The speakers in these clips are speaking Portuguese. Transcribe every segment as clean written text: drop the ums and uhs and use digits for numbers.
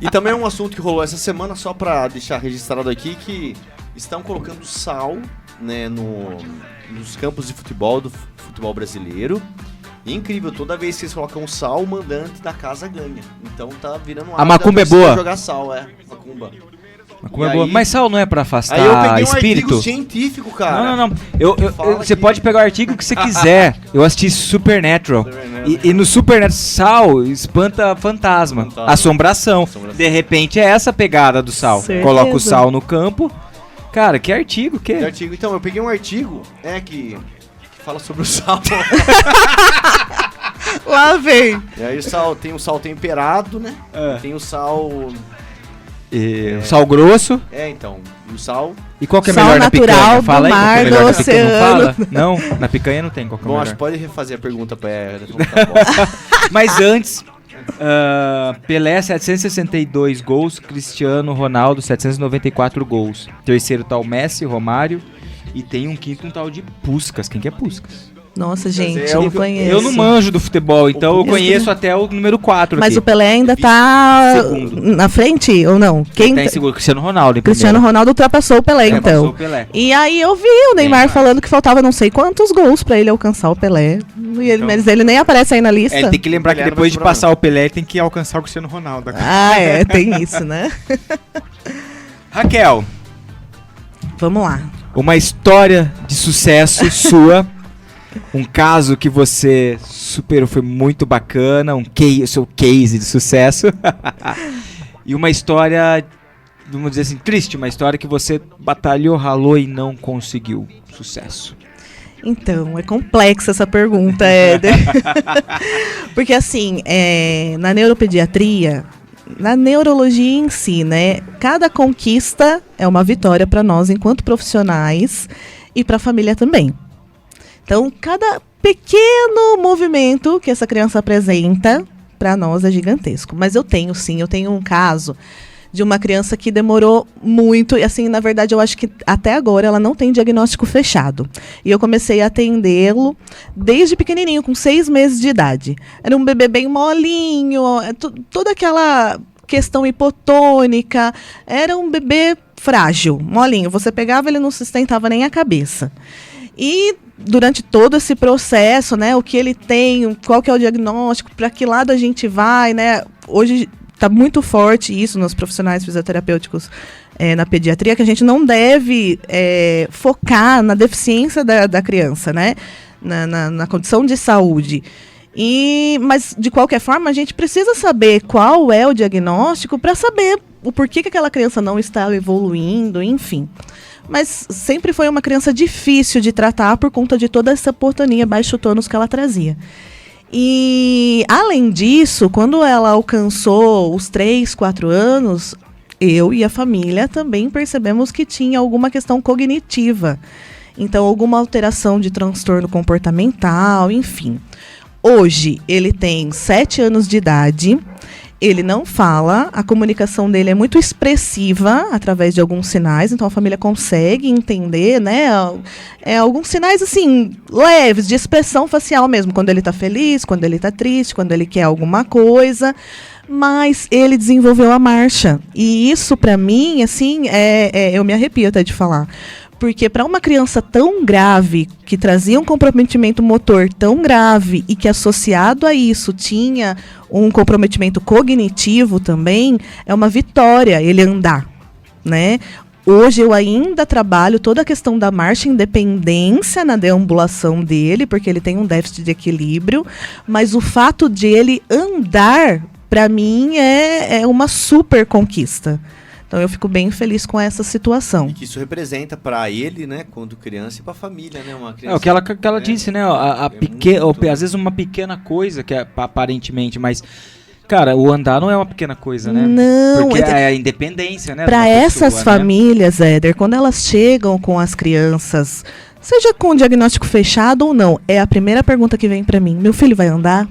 E também um assunto que rolou essa semana, só pra deixar registrado aqui, que estão colocando sal, né, nos campos de futebol do futebol brasileiro. E é incrível, toda vez que eles colocam sal, o mandante da casa ganha. Então tá virando A macumba é boa. Jogar sal, macumba. Macumba é boa. Mas sal não é pra afastar aí eu peguei espírito? Um artigo científico, cara. Não. Você pode pegar o artigo que você quiser. Eu assisti Supernatural. E no Supernatural, sal espanta fantasma. Assombração. De repente é essa a pegada do sal. Certeza. Coloca o sal no campo. Cara, que artigo? Que artigo? Então, eu peguei um artigo que fala sobre o sal. Lá vem. E aí tem o sal temperado, né? Tem o sal... O sal grosso. Então, o sal... E qual que é sal melhor na picanha? Fala aí, qual que é melhor na picanha? Não fala? Não, na picanha não tem qual que é melhor. Bom, acho que pode refazer a pergunta pra ela. Mas antes, Pelé 762 gols, Cristiano Ronaldo 794 gols. Terceiro tá o Messi, Romário. E tem um quinto, um tal de Puskás. Quem que é Puskás? Nossa, gente, eu conheço. Eu não manjo do futebol, então eu conheço até o número 4 Mas aqui. o Pelé ainda tá na frente ou não? Quem tá em segundo? Cristiano Ronaldo. Cristiano Ronaldo ultrapassou o Pelé, então. O Pelé. E aí eu vi o Neymar falando que faltava não sei quantos gols pra ele alcançar o Pelé. Mas ele nem aparece aí na lista. Ele tem que lembrar que depois de passar o Pelé, ele tem que alcançar o Cristiano Ronaldo. Tem isso, né? Raquel. Vamos lá. Uma história de sucesso sua. Um caso que você superou, foi muito bacana, seu case de sucesso. E uma história, vamos dizer assim, triste, uma história que você batalhou, ralou e não conseguiu sucesso. Então, é complexa essa pergunta, Éder. Porque assim, na neuropediatria, na neurologia em si, né, cada conquista é uma vitória para nós enquanto profissionais e para a família também. Então, cada pequeno movimento que essa criança apresenta, para nós é gigantesco. Mas eu tenho um caso de uma criança que demorou muito, e assim, na verdade, eu acho que até agora ela não tem diagnóstico fechado. E eu comecei a atendê-lo desde pequenininho, com 6 meses de idade. Era um bebê bem molinho, toda aquela questão hipotônica, era um bebê frágil, molinho. Você pegava, ele não sustentava nem a cabeça. E durante todo esse processo, né, o que ele tem, qual que é o diagnóstico, para que lado a gente vai, né? Hoje está muito forte isso nos profissionais fisioterapêuticos na pediatria, que a gente não deve focar na deficiência da criança, né? Na condição de saúde. Mas, de qualquer forma, a gente precisa saber qual é o diagnóstico para saber o porquê que aquela criança não está evoluindo, enfim. Mas sempre foi uma criança difícil de tratar por conta de toda essa hipotonia baixo tônus que ela trazia. E, além disso, quando ela alcançou os 3, 4 anos, eu e a família também percebemos que tinha alguma questão cognitiva. Então, alguma alteração de transtorno comportamental, enfim. Hoje, ele tem 7 anos de idade. Ele não fala, a comunicação dele é muito expressiva através de alguns sinais, então a família consegue entender, né? Alguns sinais, assim, leves, de expressão facial mesmo, quando ele está feliz, quando ele está triste, quando ele quer alguma coisa, mas ele desenvolveu a marcha. E isso, para mim, assim, eu me arrepio até de falar. Porque para uma criança tão grave, que trazia um comprometimento motor tão grave e que associado a isso tinha um comprometimento cognitivo também, é uma vitória ele andar, né? Hoje eu ainda trabalho toda a questão da marcha independência na deambulação dele, porque ele tem um déficit de equilíbrio, mas o fato de ele andar, para mim, é uma super conquista. Então eu fico bem feliz com essa situação. E que isso representa para ele, né, quando criança, e para a família, né, uma criança. O que ela disse, né, às vezes uma pequena coisa, que é aparentemente, mas, cara, o andar não é uma pequena coisa, né? Não. Porque é a independência, né? Para essas famílias, né? Éder, quando elas chegam com as crianças, seja com diagnóstico fechado ou não, é a primeira pergunta que vem para mim: meu filho vai andar?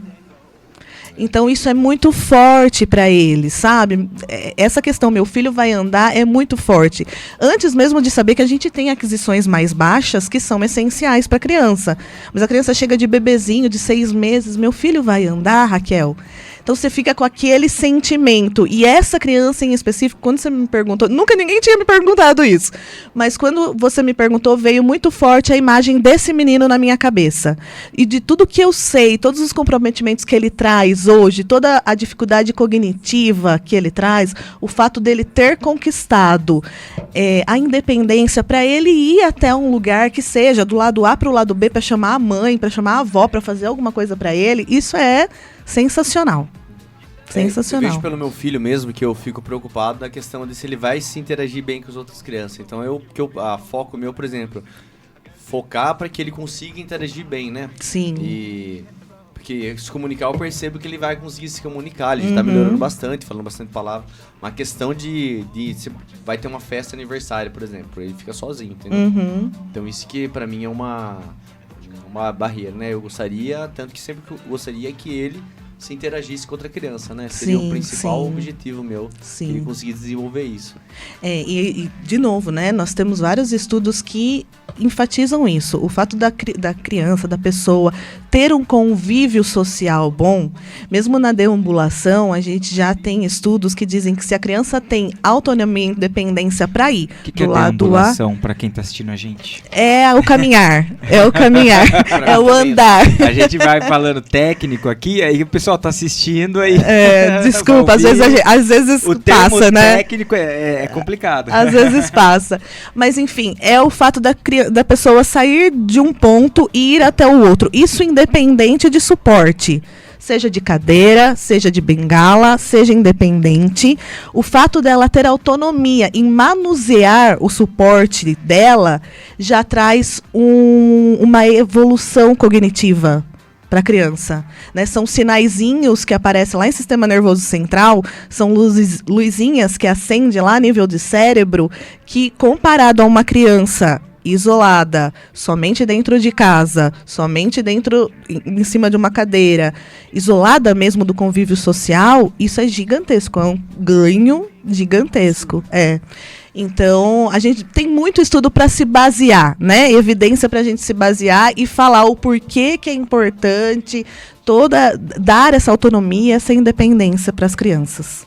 Então, isso é muito forte para eles, sabe? Essa questão, meu filho vai andar, é muito forte. Antes mesmo de saber que a gente tem aquisições mais baixas que são essenciais para a criança. Mas a criança chega de bebezinho, de 6 meses, meu filho vai andar, Raquel? Então você fica com aquele sentimento. E essa criança em específico, quando você me perguntou, nunca ninguém tinha me perguntado isso, mas quando você me perguntou, veio muito forte a imagem desse menino na minha cabeça. E de tudo que eu sei, todos os comprometimentos que ele traz hoje, toda a dificuldade cognitiva que ele traz, o fato dele ter conquistado a independência para ele ir até um lugar que seja do lado A para o lado B, para chamar a mãe, para chamar a avó, para fazer alguma coisa para ele, isso é sensacional. Sensacional. Eu vejo pelo meu filho mesmo que eu fico preocupado na questão de se ele vai se interagir bem com as outras crianças. Então foco meu, por exemplo, focar para que ele consiga interagir bem, né? Sim. Porque se comunicar, eu percebo que ele vai conseguir se comunicar, ele já tá melhorando bastante, falando bastante palavras. Uma questão de vai ter uma festa aniversário, por exemplo, ele fica sozinho, entendeu? Então isso que pra mim é uma barreira, né? Eu gostaria, tanto que sempre gostaria que ele se interagisse com outra criança, né? Seria o principal objetivo meu, que ele conseguisse desenvolver isso. E de novo, né? Nós temos vários estudos que enfatizam isso. O fato da criança, da pessoa, ter um convívio social bom, mesmo na deambulação, a gente já tem estudos que dizem que se a criança tem autonomia e independência para ir do que lado deambulação, para quem está assistindo a gente? É o caminhar, é o andar. A gente vai falando técnico aqui, aí o pessoal tá assistindo aí. Desculpa, às vezes o passa, termo né? técnico é complicado. Às vezes passa. Mas enfim, é o fato da pessoa sair de um ponto e ir até o outro. Isso independente de suporte. Seja de cadeira, seja de bengala, seja independente. O fato dela ter autonomia em manusear o suporte dela já traz uma evolução cognitiva para a criança, né? São sinaizinhos que aparecem lá em sistema nervoso central, são luzinhas que acendem lá a nível de cérebro, que comparado a uma criança isolada, somente dentro de casa, somente em cima de uma cadeira, isolada mesmo do convívio social, isso é gigantesco, é um ganho gigantesco. Então, a gente tem muito estudo para se basear, né? Evidência para a gente se basear e falar o porquê que é importante dar essa autonomia, essa independência para as crianças.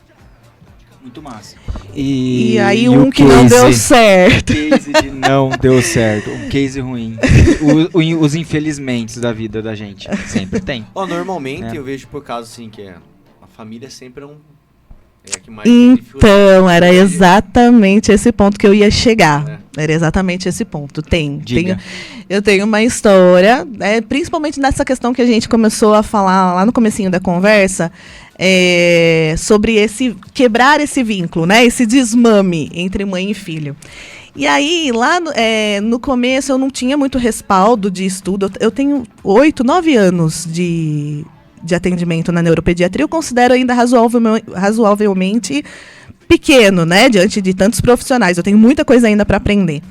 Muito massa. E aí que não deu certo. O case de não deu certo. Um case ruim. Os infelizmente da vida da gente. Sempre tem. Normalmente eu vejo por causa assim que a família sempre que mais então, era exatamente esse ponto que eu ia chegar. Era exatamente esse ponto. Eu tenho uma história, principalmente nessa questão que a gente começou a falar lá no comecinho da conversa, sobre quebrar esse vínculo, né? Esse desmame entre mãe e filho. E aí, lá no começo, eu não tinha muito respaldo de estudo. Eu tenho 8, 9 anos de atendimento na neuropediatria, eu considero ainda razoavelmente pequeno, né, diante de tantos profissionais. Eu tenho muita coisa ainda para aprender.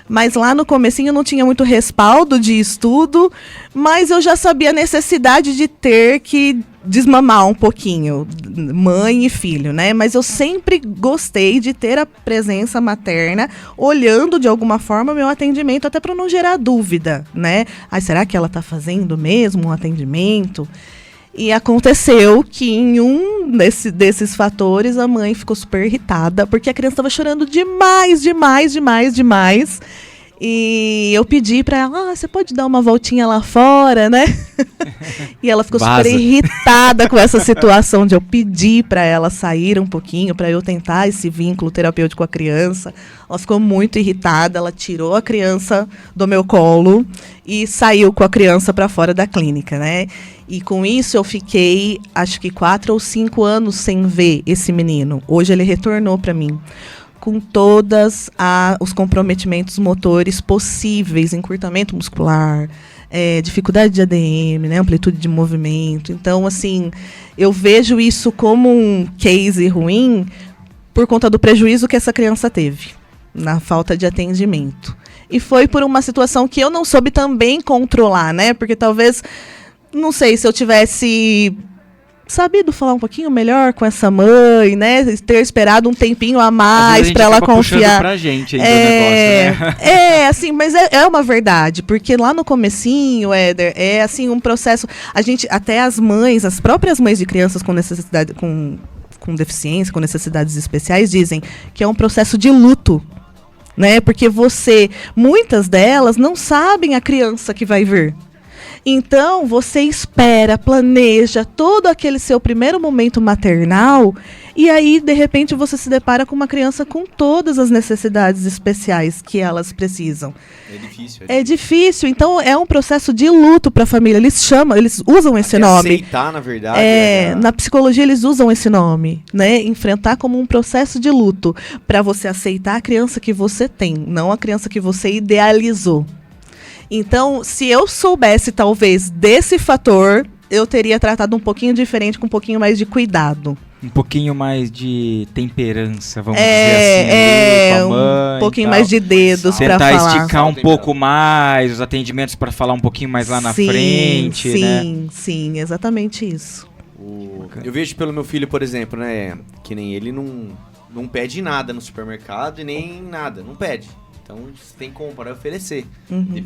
Mas lá no comecinho eu não tinha muito respaldo de estudo, mas eu já sabia a necessidade de ter que desmamar um pouquinho, mãe e filho, né? Mas eu sempre gostei de ter a presença materna, olhando de alguma forma o meu atendimento, até para não gerar dúvida, né? Será que ela está fazendo mesmo um atendimento? E aconteceu que em um desses fatores a mãe ficou super irritada, porque a criança estava chorando demais. E eu pedi para ela, você pode dar uma voltinha lá fora, né? E ela ficou super irritada com essa situação de eu pedir para ela sair um pouquinho, para eu tentar esse vínculo terapêutico com a criança. Ela ficou muito irritada, ela tirou a criança do meu colo e saiu com a criança para fora da clínica, né? E com isso eu fiquei, acho que 4 ou 5 anos sem ver esse menino. Hoje ele retornou para mim com todos os comprometimentos motores possíveis, encurtamento muscular, dificuldade de ADM, né, amplitude de movimento. Então, assim, eu vejo isso como um case ruim por conta do prejuízo que essa criança teve na falta de atendimento. E foi por uma situação que eu não soube também controlar, né? Porque talvez, não sei, se eu tivesse sabido falar um pouquinho melhor com essa mãe, né? Ter esperado um tempinho a Às vezes mais a para ela gente acaba puxando confiar. pra gente ainda o negócio, né? Assim, mas é uma verdade, porque lá no comecinho, Éder, é assim um processo. A gente, até as mães, as próprias mães de crianças com necessidade, com deficiência, com necessidades especiais, dizem que é um processo de luto. Né? Porque muitas delas não sabem a criança que vai vir. Então, você espera, planeja todo aquele seu primeiro momento maternal e aí, de repente, você se depara com uma criança com todas as necessidades especiais que elas precisam. É difícil. É difícil. Então, é um processo de luto para a família. Eles usam esse Até nome. aceitar, na verdade. Na psicologia, eles usam esse nome, né? Enfrentar como um processo de luto, para você aceitar a criança que você tem, não a criança que você idealizou. Então, se eu soubesse, talvez, desse fator, eu teria tratado um pouquinho diferente, com um pouquinho mais de cuidado. Um pouquinho mais de temperança, vamos dizer assim, com a mãe, um pouquinho tal. mais de dedos para Tentar falar. esticar um pouco mais os atendimentos para falar um pouquinho mais lá na frente, né? Sim, exatamente isso. Eu vejo pelo meu filho, por exemplo, né? Que nem ele não pede nada no supermercado e nem nada, não pede. Então, você tem como para oferecer. Uhum.